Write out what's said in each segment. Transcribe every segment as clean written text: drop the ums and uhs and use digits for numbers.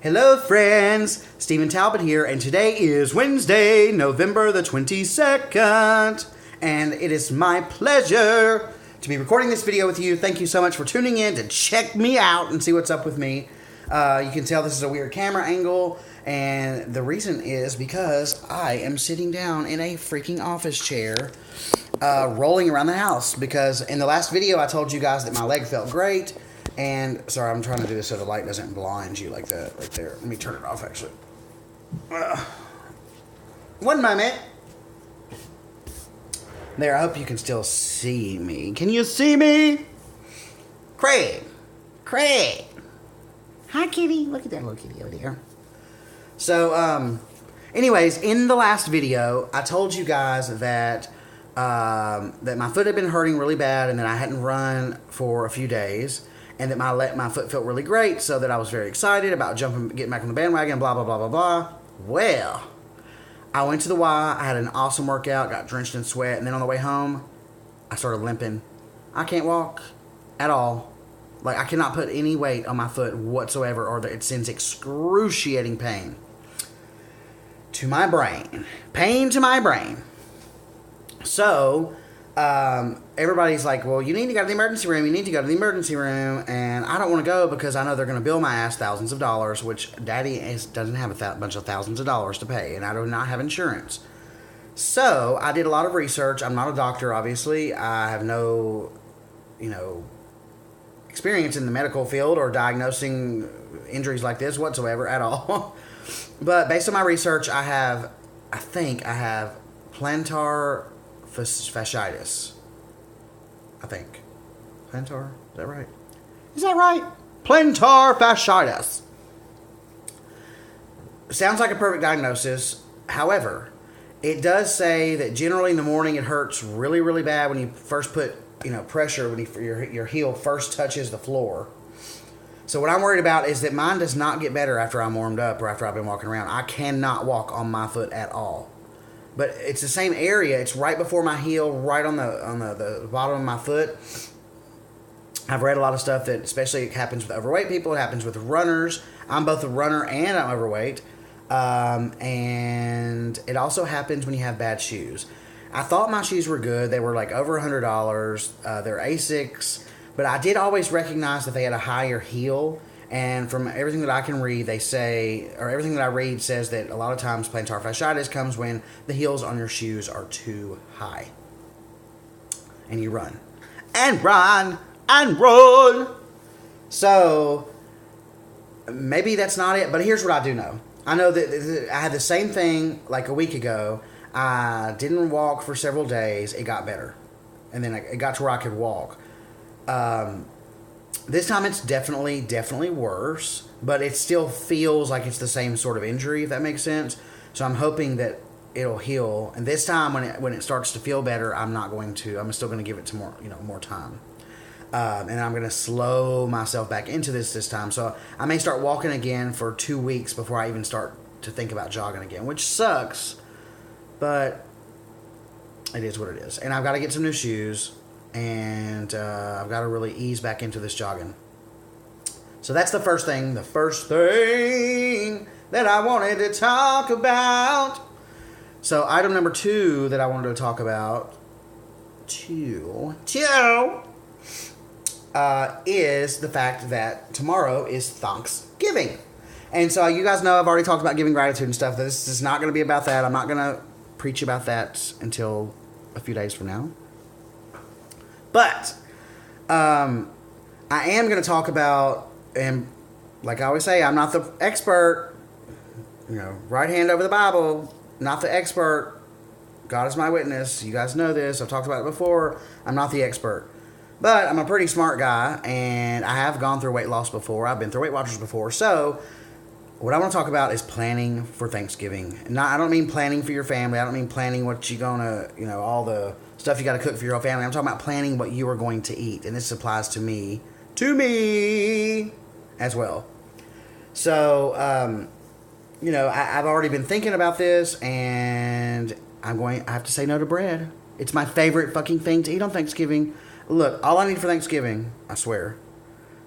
Hello friends, Stephen Talbot here, and today is Wednesday, November the 22nd, and it is my pleasure to be recording this video with you. Thank you so much for tuning in to check me out and see what's up with me. You can tell this is a weird camera angle, and the reason is because I am sitting down in a freaking office chair, rolling around the house, because in the last video I told you guys that my leg felt great. And, sorry, I'm trying to do this so the light doesn't blind you like that right there. Let me turn it off, actually. One moment. There, I hope you can still see me. Can you see me? Crave. Crave. Hi, kitty. Look at that little kitty over there. So, anyways, in the last video, I told you guys that, that my foot had been hurting really bad and that I hadn't run for a few days. And that my foot felt really great, so that I was very excited about getting back on the bandwagon, blah, blah, blah, blah, blah. Well, I went to the Y, I had an awesome workout, got drenched in sweat, and then on the way home, I started limping. I can't walk at all. Like, I cannot put any weight on my foot whatsoever, or it sends excruciating pain to my brain. Pain to my brain. So, everybody's like, well, you need to go to the emergency room, and I don't want to go because I know they're going to bill my ass thousands of dollars, which Daddy doesn't have a bunch of thousands of dollars to pay, and I do not have insurance. So, I did a lot of research. I'm not a doctor, obviously. I have no, experience in the medical field or diagnosing injuries like this whatsoever at all. But based on my research, I think I have plantar fasciitis. I think. Plantar? Is that right? Is that right? Plantar fasciitis. Sounds like a perfect diagnosis. However, it does say that generally in the morning it hurts really, really bad when you first put, pressure when your heel first touches the floor. So what I'm worried about is that mine does not get better after I'm warmed up or after I've been walking around. I cannot walk on my foot at all. But it's the same area. It's right before my heel, right on the bottom of my foot. I've read a lot of stuff that, especially it happens with overweight people. It happens with runners. I'm both a runner and I'm overweight. And it also happens when you have bad shoes. I thought my shoes were good. They were like over $100. They're Asics. But I did always recognize that they had a higher heel. And from everything that I can read, they say, or everything that I read says that a lot of times plantar fasciitis comes when the heels on your shoes are too high. And you run. And run. And run. So, maybe that's not it, but here's what I do know. I know that I had the same thing like a week ago. I didn't walk for several days. It got better. And then it got to where I could walk. This time it's definitely worse, but it still feels like it's the same sort of injury, if that makes sense. So I'm hoping that it'll heal. And this time when it starts to feel better, I'm still going to give it to more time. And I'm going to slow myself back into this time. So I may start walking again for 2 weeks before I even start to think about jogging again, which sucks, but it is what it is. And I've got to get some new shoes. And I've got to really ease back into this jogging. So that's the first thing. The first thing that I wanted to talk about. So item number 2 that I wanted to talk about, is the fact that tomorrow is Thanksgiving. And so you guys know I've already talked about giving gratitude and stuff. This is not going to be about that. I'm not going to preach about that until a few days from now. But I am going to talk about, and like I always say, I'm not the expert. Right hand over the Bible, not the expert. God is my witness. You guys know this. I've talked about it before. I'm not the expert. But I'm a pretty smart guy, and I have gone through weight loss before. I've been through Weight Watchers before. So what I want to talk about is planning for Thanksgiving. I don't mean planning for your family. I don't mean planning what you're going to, all the stuff you got to cook for your whole family. I'm talking about planning what you are going to eat. And this applies to me as well. So, I've already been thinking about this, and I have to say no to bread. It's my favorite fucking thing to eat on Thanksgiving. Look, all I need for Thanksgiving, I swear,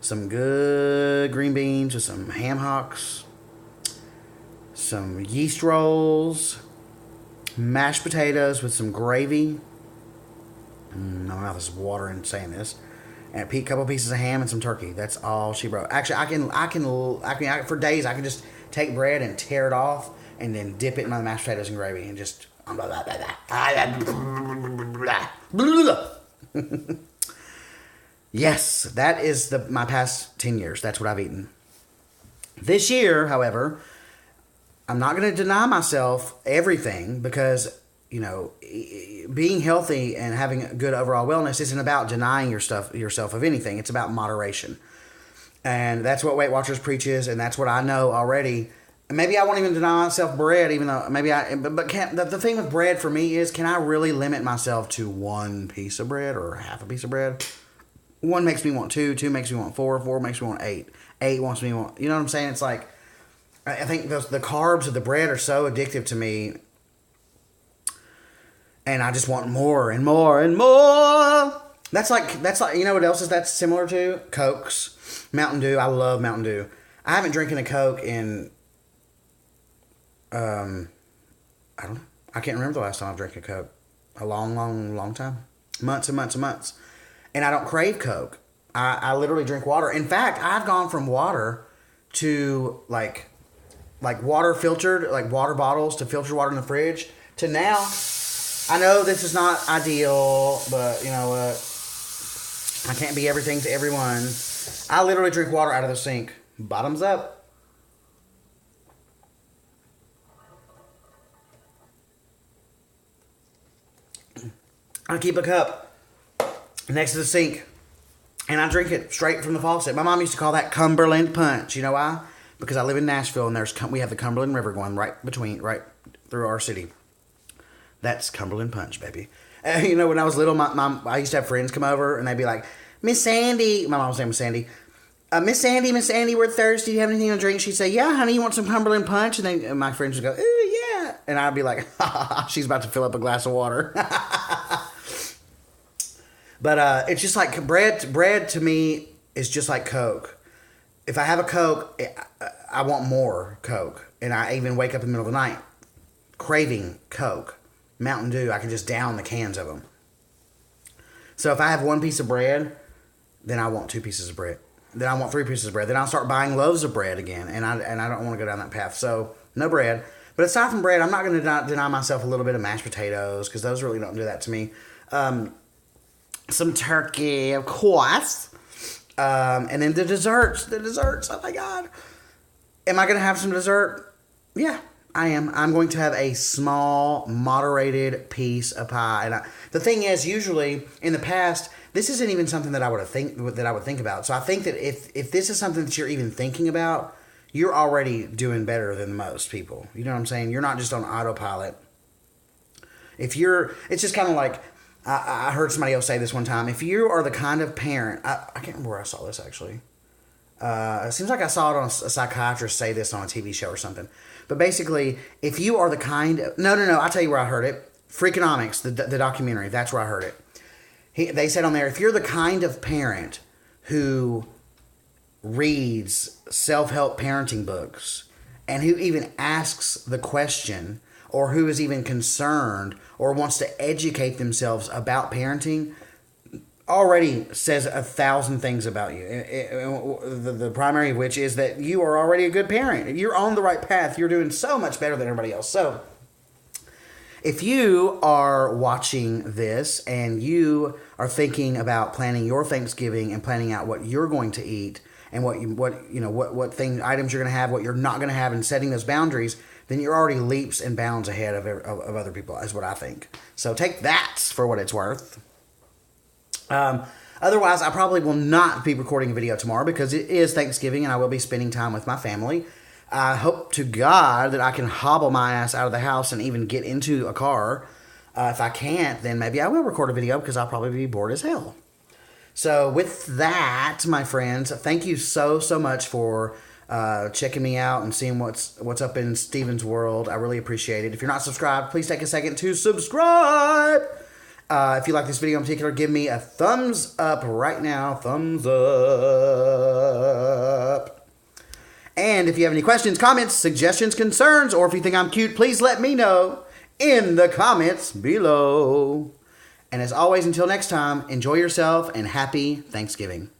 some good green beans with some ham hocks, some yeast rolls, mashed potatoes with some gravy. My mouth is watering saying this. And a couple pieces of ham and some turkey. That's all she wrote. Actually, I can for days I can just take bread and tear it off and then dip it in my mashed potatoes and gravy and just. Yes, that is my past 10 years. That's what I've eaten. This year, however, I'm not going to deny myself everything because, you know, being healthy and having good overall wellness isn't about denying yourself of anything. It's about moderation. And that's what Weight Watchers preaches, and that's what I know already. Maybe I won't even deny myself bread, even though the thing with bread for me is, can I really limit myself to one piece of bread or half a piece of bread? One makes me want two makes me want four makes me want eight wants me to want, you know what I'm saying? It's like, I think the carbs of the bread are so addictive to me, and I just want more and more and more. That's like, you know what else is that's similar to? Cokes, Mountain Dew. I love Mountain Dew. I haven't drinking a Coke in, I don't know. I can't remember the last time I've drank a Coke. A long time. Months and months and months. And I don't crave Coke. I literally drink water. In fact, I've gone from water to like water filtered, like water bottles to filtered water in the fridge, to now, I know this is not ideal, but you know what? I can't be everything to everyone. I literally drink water out of the sink. Bottoms up. I keep a cup next to the sink, and I drink it straight from the faucet. My mom used to call that Cumberland Punch. You know why? Because I live in Nashville, and we have the Cumberland River going right through our city. That's Cumberland Punch, baby. You know, when I was little, I used to have friends come over, and they'd be like, Miss Sandy. My mom's name was Sandy. Miss Sandy, we're thirsty. Do you have anything to drink? She'd say, yeah, honey, you want some Cumberland Punch? And my friends would go, ooh, yeah. And I'd be like, ha, ha, ha, she's about to fill up a glass of water. But it's just like bread to me is just like Coke. If I have a Coke, I want more Coke. And I even wake up in the middle of the night craving Coke. Mountain Dew, I can just down the cans of them. So if I have one piece of bread, then I want two pieces of bread. Then I want three pieces of bread. Then I'll start buying loaves of bread again. And I don't want to go down that path. So no bread. But aside from bread, I'm not going to deny myself a little bit of mashed potatoes, because those really don't do that to me. Some turkey, of course. And then the desserts. Oh my God. Am I going to have some dessert? Yeah, I am. I'm going to have a small, moderated piece of pie. And the thing is, usually in the past, this isn't even something that I would think about. So I think that if this is something that you're even thinking about, you're already doing better than most people. You know what I'm saying? You're not just on autopilot. It's just kind of like, I heard somebody else say this one time. If you are the kind of parent, I can't remember where I saw this actually. It seems like I saw it on a psychiatrist say this on a TV show or something. But basically, if you are the kind of... No, I'll tell you where I heard it. Freakonomics, the documentary. That's where I heard it. They said on there, if you're the kind of parent who reads self-help parenting books and who even asks the question, or who is even concerned or wants to educate themselves about parenting, already says 1,000 things about you. The primary of which is that you are already a good parent. You're on the right path. You're doing so much better than everybody else. So if you are watching this and you are thinking about planning your Thanksgiving and planning out what you're going to eat and what items you're going to have, what you're not going to have, and setting those boundaries, then you're already leaps and bounds ahead of other people, is what I think. So take that for what it's worth. Otherwise, I probably will not be recording a video tomorrow because it is Thanksgiving and I will be spending time with my family. I hope to God that I can hobble my ass out of the house and even get into a car. If I can't, then maybe I will record a video because I'll probably be bored as hell. So with that, my friends, thank you so much for checking me out and seeing what's up in Steven's world. I really appreciate it. If you're not subscribed, please take a second to subscribe. If you like this video in particular, give me a thumbs up right now. Thumbs up. And if you have any questions, comments, suggestions, concerns, or if you think I'm cute, please let me know in the comments below. And as always, until next time, enjoy yourself and happy Thanksgiving.